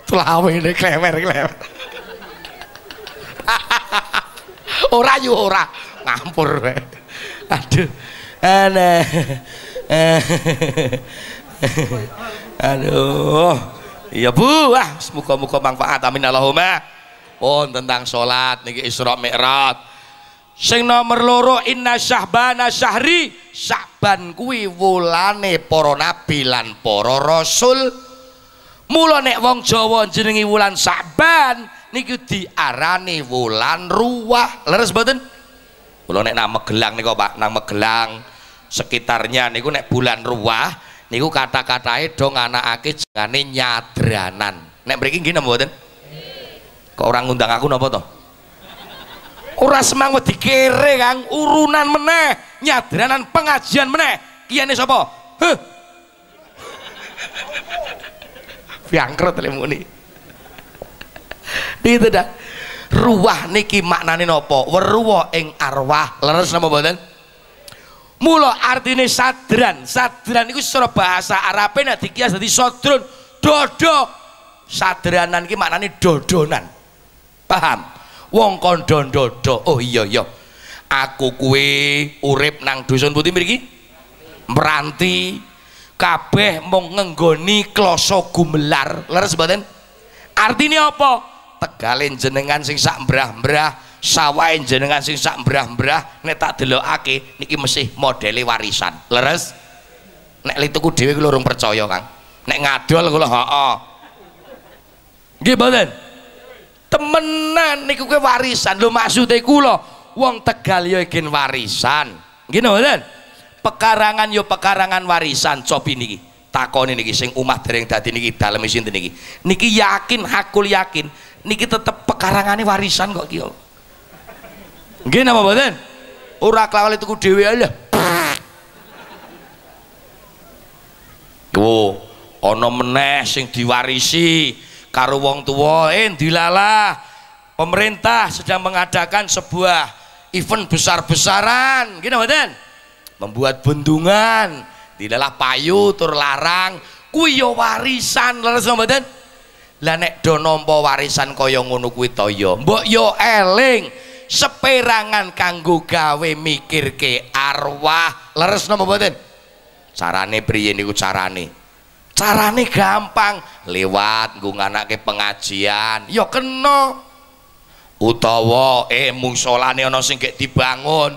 Telawene klewer. Ora yo ora ngampur. Aduh. Aneh. Aduh. Iya Bu, muga-muga manfaat amin Allahumma. Tentang salat niki Isra Mi'raj. Sing nomor loro inna syahbana syahri, Sya'ban kuwi wulane para nabi lan para rasul. Mula nek wong Jawa jenengi wulan Sya'ban niku diarani wulan ruwah. Leres mboten? Kula nek nang Magelang niku Pak, nang Magelang sekitarnya niku nek bulan ruwah niku kata-katae do nganakake jenenge nyadranan. Nek mriki nggih napa mboten? Kok orang ngundang aku napa to? Ora semang wedi kere Kang, urunan meneh, nyadranan pengajian meneh. Kiyane sapa? Heh. Piangkrut le muni. Itu dah. Ruwah niki maknane napa? Weruwa ing arwah. Leres napa mboten? Mula artine sadran. Sadran iku secara bahasa Arabe nek dikias dadi sodron, dodo. Sadranan iki maknane dodonan. Paham? Wong kondon dodo. Oh iya aku kuwi urip nang dusun putih mriki meranti kabeh mung ngenggoni kloso gumelar. Leres mboten? Artine apa? Tegale jenengan sing sak mbrah-mbrah, sawahe jenengan sing sak mbrah-mbrah nek tak delokake niki mesih modele warisan. Leres? Nek lituku dhewe kula urung percaya Kang. Nek ngadol kula heeh. Nggih mboten? Temenan niku kuwi warisan. Lho maksude kula wong Tegal ya gen warisan. Nggih mboten? Pekarangan ya pekarangan warisan. Cobi niki takoni niki sing umah dereng dadi niki dalem sinten niki. Niki yakin, hakul yakin niki tetep pekarangane warisan kok ki. Nggih napa mboten? Ora klawal tuku dhewe ae lho. Tuh, ana meneh sing diwarisi karo wong tua. Dilalah pemerintah sedang mengadakan sebuah event besar-besaran gini mboten, membuat bendungan dilalah payu tur larang kuwi ya warisan. Leres mboten? Lah nek do nampa warisan kaya ngono kuwi to ya mbok yo eling seperangan kanggo gawe mikirke arwah. Leres napa mboten? Carane priye niku carane? Carane gampang, lewat nggo nganake pengajian ya kena, utawa musolane ana sing gek dibangun,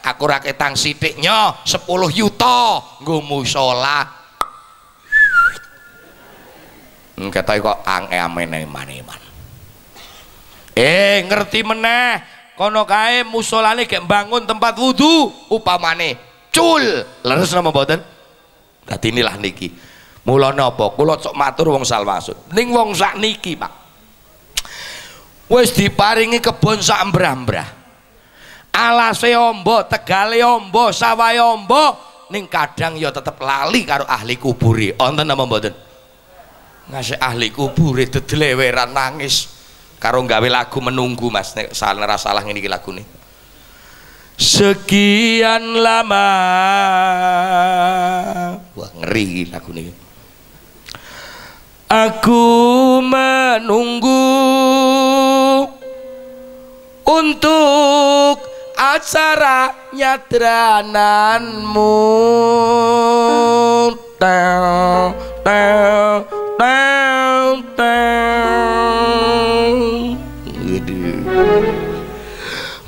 aku ra ketang sithiknya 10 yuta nggo musola. Ketoke kok amen-amen. Ngerti meneh, kono kae musolane gek bangun tempat wudu upamane cul leres napa mboten? Dadi inilah niki. Mula napa kula sok matur wong salwasut. Ning wong sakniki, Pak. Wis diparingi kebon sak mbrah-mbrah. Alase ombo, tegale ombo, sawahe ombo, ning kadang ya tetep lali karo ahli kubure. Wonten napa mboten? Ngasih ahli kubure dedeleweran nangis karo gawe lagu menunggu, Mas. Nek salah ngene iki lagune. Sekian lama. Wah, ngeri lagune. Aku menunggu untuk acara nyadrananmu. Tau, tau, tau, tau.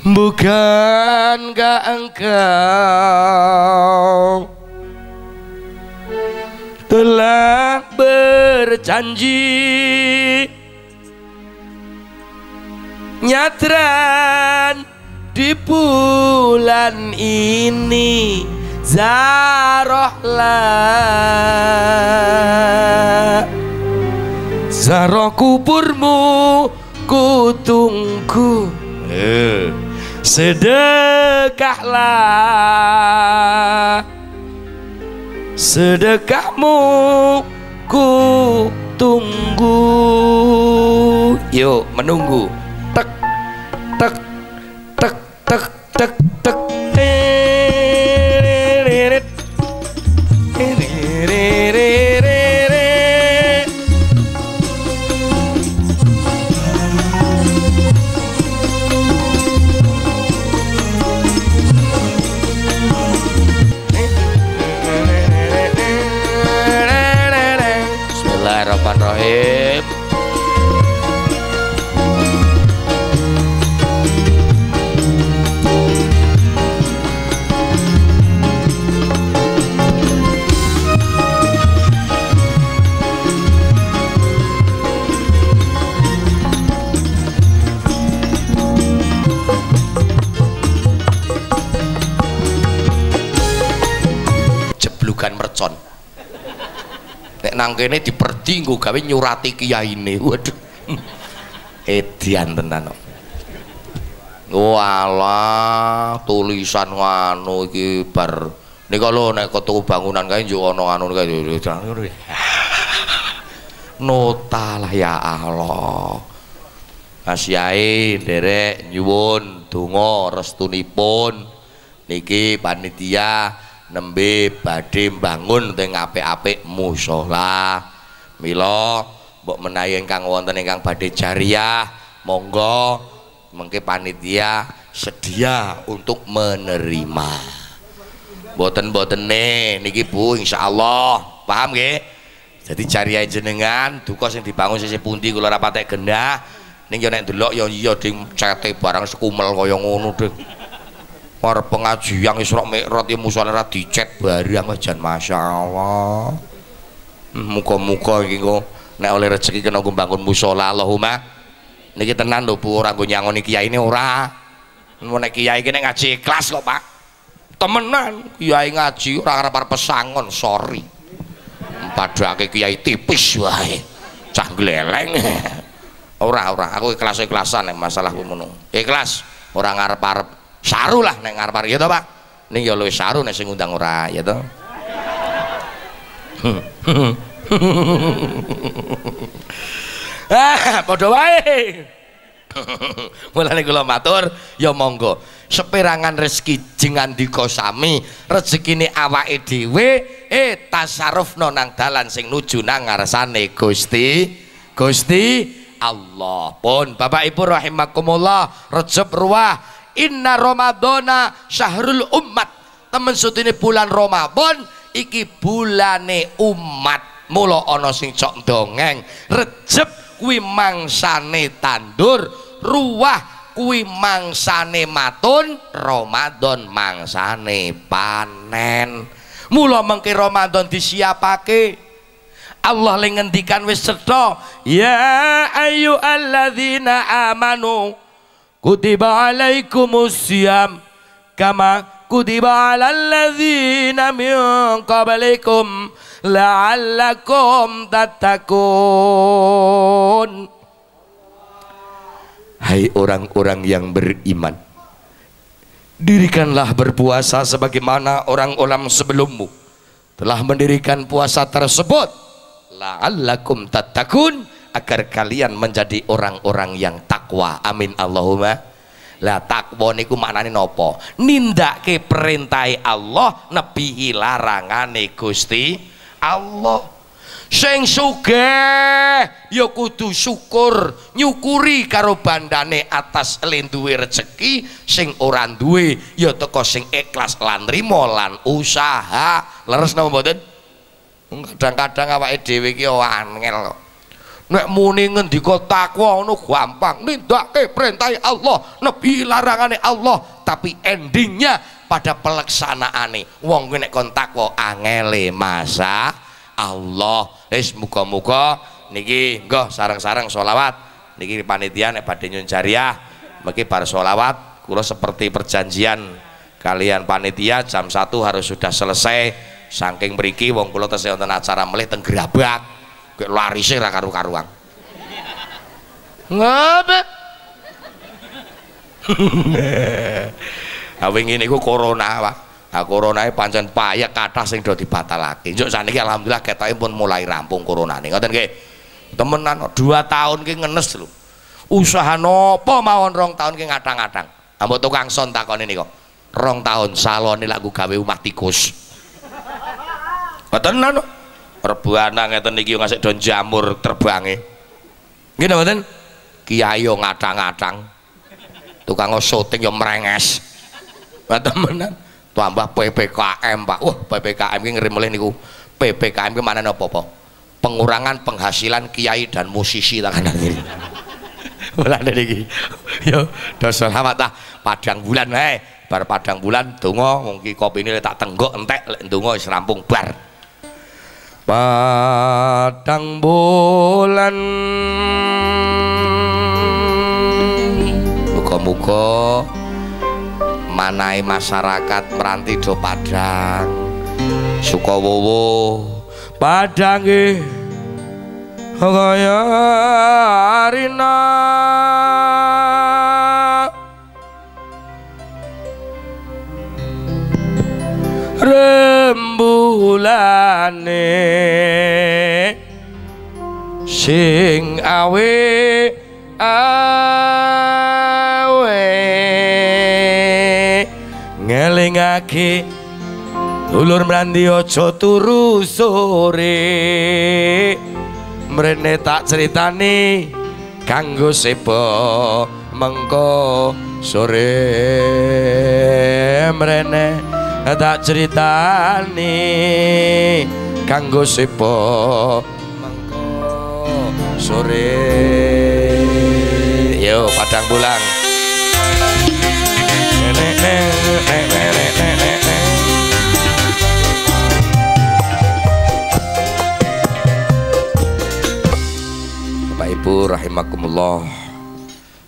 Bukankah engkau telah berjanji nyadran di bulan ini, Zarohlah, Zaroh kuburmu ku tunggu, sedekahlah, sedekahmu ku tunggu. Yuk menunggu. Tek tek tek tek tek tek. Bismillahirrahmanirrahim. Jeblugan mercon. Nek nang kene diperdi nggo gawe nyurati kiyaine. Waduh. Edian tenan kok. Walah, tulisan anu iki bar nika lho nek tuku bangunan kae njuk ana anu kae. Nota lah ya Allah. Mas Yai nderek nyuwun donga restunipun niki panitia nembe badhe mbangun teng apik-apik mushola. Mila mbok menawi ingkang wonten ingkang badhe jariah, monggo mengke panitia sedia untuk menerima. Mboten-mbotene niki Bu, insyaallah. Paham nggih? Jadi jariah jenengan duka sing dibangun sisih pundi kula ora patek genah. Ning yo nek ndelok yo iya ding cete barang sekumel kaya ngono ding. Para pengajian Isra Mi'raj ya musala ra dicet barang jan masyaallah. Muga-muga iki kok nek oleh rezeki kena nggo bangun musala Allahumma. Niki tenan lho Bu, ora nggo nyangoni kiai ini ora. Nek kiai iki nek ngaji ikhlas kok Pak. Temenan, kiai ngaji ora arep pesangon, sorry. Padahake kiai tipis wae. Cah gleleng. Ora, aku ikhlas-ikhlasan nek masalah ngono. Ikhlas, ora ngarep-arep saru lah nek ngarep ya toh Pak. Ning ya luwih saru nek sing ngundang ora ya toh. Padha wae. Mulane kula matur ya monggo seperangan rezeki jengan dika sami, rezekine awake dhewe tasarrufno nang dalan sing nuju nang ngarsane Gusti Allah. Pun Bapak Ibu rahimakumullah, Rajab ruwah, inna Ramadhana syahrul ummat. Temen sutine bulan Ramadan iki bulane umat. mula ana sing cok dongeng Rejeb kuwi mangsane tandur, ruwah kuwi mangsane matun, Ramadan mangsane panen. Mula mengke Ramadan disiapake. Allah le ngendikan wis cetha, ya ayyuhalladzina amanu kutiba alaikumusiyam kama kutiba alal ladzina min qablikum la'allakum tattaqun. Hai orang-orang yang beriman, dirikanlah berpuasa sebagaimana orang-orang sebelummu telah mendirikan puasa tersebut, la'allakum tattaqun, agar kalian menjadi orang-orang yang takwa. Amin Allahumma. Lah takwa niku maknane napa? Nindake perintahe Allah, nebihi larangane Gusti Allah. Sing sugih ya kudu syukur, nyukuri karo bandane atas duwe rezeki. Sing ora duwe ya teko sing ikhlas lan nrimo lan usaha. Leres napa mboten? Kadang-kadang awake dhewe iki angel kok. Nek muni ngendika takwa ngono gampang, nindakake perintah Allah, nebi larangane Allah, tapi endingnya pada pelaksanaane wong kuwi nek kon takwa angele masa Allah. Wis muga-muga niki nggo sareng-sareng sholawat niki panitia nek badhe nyun jariah mengki bar sholawat kula seperti perjanjian kalian panitia jam 1 harus sudah selesai. Saking mriki wong kula tesih wonten acara melih teng Grabak, kok larise ra karu-karuan. Ngapa? Ha wingi niku corona, Pak. Nah coronae pancen payah kathah sing do dibatalake. Njuk saniki alhamdulillah ketoke pun mulai rampung coronane. Ngoten nggih. Temenan 2 tahun ki ngenes lho. Usaha napa mawon 2 tahun ki ngatang-ngatang. Ambek tukang son takone niku. 2 tahun salone lak gawe omah tikus. Mboten ana rebuana ngeten iki ngasih don jamur terbange. Nggih mboten? Kiai yo ngatang-ngatang. Tukang syuting yo mrenges. Mboten menan. Tambah PPKM, Pak. Wah, PPKM ki ngeri melih niku. PPKM ki manane apa-apa? Pengurangan penghasilan kiai dan musisi tak kanan kiri. Mulane niki. Yo do selawat ta padang bulan wae. Bar padang bulan donga mungki kopine tak tenggok entek lek donga wis rampung bar. Padang bulan muga-muga manahe masyarakat meranti do padang Sukawowo padang nggih kaya arina rembulane sing awe ngelingake dulur mrandi aja turu sore mrene tak critani kanggo seba mengko sore mrene tak critani kanggo seba mengko sore. Yo padang bulan Bapak Ibu rahimakumullah,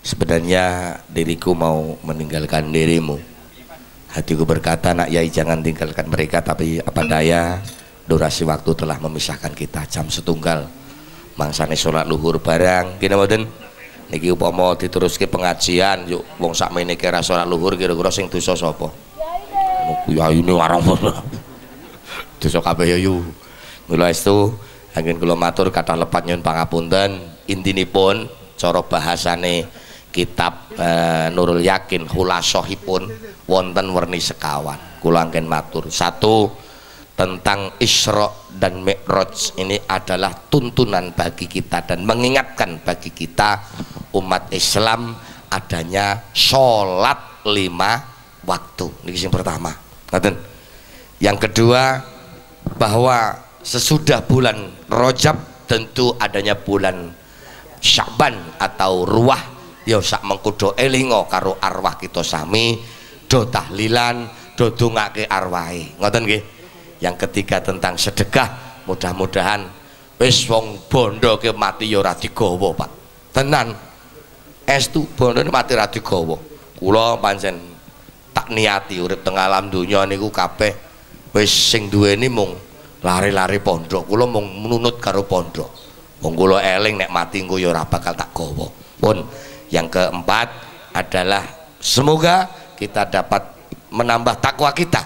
sebenarnya diriku mau meninggalkan dirimu. Hatiku berkata, nak Yai jangan tinggalkan mereka, tapi apa daya durasi waktu telah memisahkan kita. Jam 1 mangsane sholat luhur barang gini mboten niki upama diteruske pengajian yuk wong sakmene kira sholat luhur kira-kira sing dosa sapa? Yai ini warang dosa kabeh yu. Mula estu anggen kula matur kathah lepat nyuwun pangapunten. Intinipun cara bahasane kitab Nurul Yakin khulasahipun wonten werni sekawan. Kula anggen matur. 1, tentang Isra dan Mi'raj ini adalah tuntunan bagi kita dan mengingatkan bagi kita umat Islam adanya sholat 5 waktu. Ini yang pertama. Yang kedua, bahwa sesudah bulan Rajab tentu adanya bulan Syaban atau ruah ya sak mengko do elinga karo arwah kita sami do tahlilan do dongake arwahe ngoten nggih. Yang ketiga tentang sedekah, mudah-mudahan wis wong bondo ke mati ya ora digawa Pak tenan estu bondone mati ra digawa. Kula pancen tak niati urip teng alam donya niku kabeh wis sing duweni mung lari-lari pondok, kula mung nunut karo pondok. Wong kula eling nek mati engko ya ora bakal tak gawa. Pun yang keempat adalah semoga kita dapat menambah takwa kita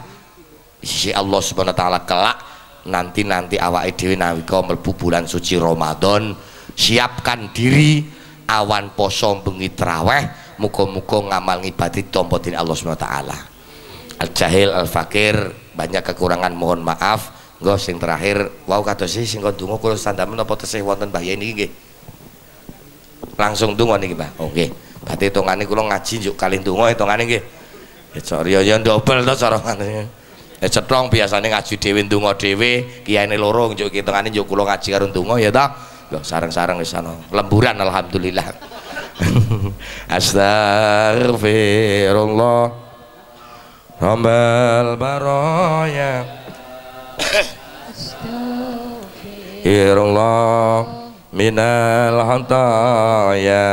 di sisi Allah Subhanahu wa taala kelak nanti awake dhewe nalika mlebu bulan suci Ramadan siapkan diri awan poso bengi traweh muga-muga ngamal ngibadati tampa dening Allah Subhanahu wa taala. Al-jahil al-fakir banyak kekurangan mohon maaf. Nggo sing terakhir wau kados sing kon donga kula sandamen apa tesih wonten Mbah Yai niki nggih. Langsung donga niki Mbah. Oke. Berarti hitungane kula ngaji njuk kalih donga hitungane nggih. Ya cok ya ndobel to cara ngene. Ya cetong biasane ngaji dhewe donga dhewe, kiyaine loro njuk hitungane njuk kula ngaji karo donga ya ta. Lho sareng-sareng wis ana. Lemburan alhamdulillah. Astaghfirullah. Rabbal baraya. Astaghfirullah minal hataya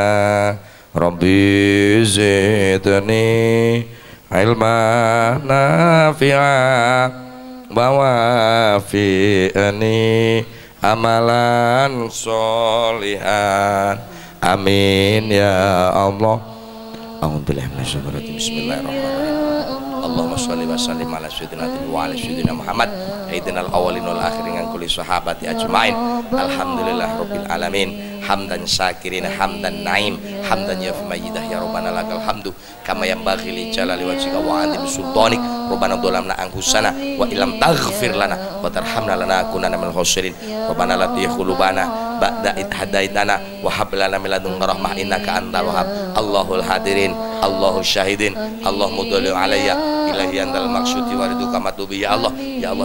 Rabbi zidni ilman nafi'a wa wafi'ni amalan sholihan amin ya Allah. A'udzubillahi minasyaitonir rajim. Bismillahirrahmanirrahim. Allahumma sholli wa sallim ala sayyidina wa ala sayyidina Muhammad sayyidinal awwalin wal akhirin an kulli sahabati ajmain. Alhamdulillah rabbil alamin hamdan syakirin hamdan naim hamdan ya mayyidah ya rabbana lakal hamdu kama yanbaghi li jalali wajhika wa 'azimi sultanik rabbana dhalamna anfusana wa illam taghfir lana wa tarhamna lanakunanna minal khasirin rabbana la tuzigh qulubana ba'da id hadaitana wa hab lana min ladunka rahmah innaka antal wahhab. Allahul hadirin Allahu syahidin Allahumma dhalli alayya ilahi andal maksudi wariduka matubi ya Allah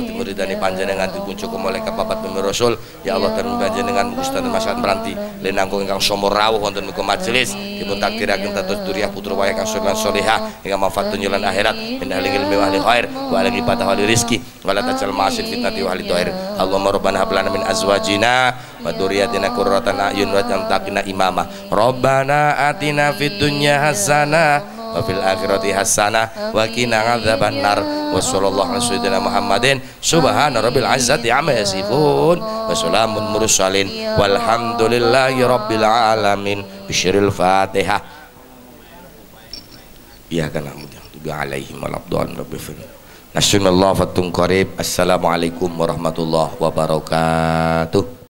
dimuridani panjenengan dipunjuk malaikat papat pemir rasul ya Allah dan panjenengan Gusti masyarakat meranti lenangkung ingkang somor rawuh wonten muga majelis dipun takdiraken dados duriyah putra wayah kang saleh salehah ingkang manfaat dunya lan akhirat min ahli ilmi wa ahli khair wa ahli ibadah wa ahli rizki wa la tajal ma'asil fitnati wa ahli dhair. Allahumma rabbana hab lana min azwajina wa dzurriyyatina qurratan a'yun waj'alna taqina imama. Rabbana atina fid dunya hasanah wa fil akhirati hasanah wa qina adzabannar. Wa sallallahu ala sayyidina Muhammadin subhana rabbil izzati amma yasifun wa salamun mursalin walhamdulillahi rabbil alamin. Bisyiril Fatihah. Ya kana bi alaihim walabdal rabbil Nasunallahu fatum qarib. Assalamualaikum warahmatullahi wabarakatuh.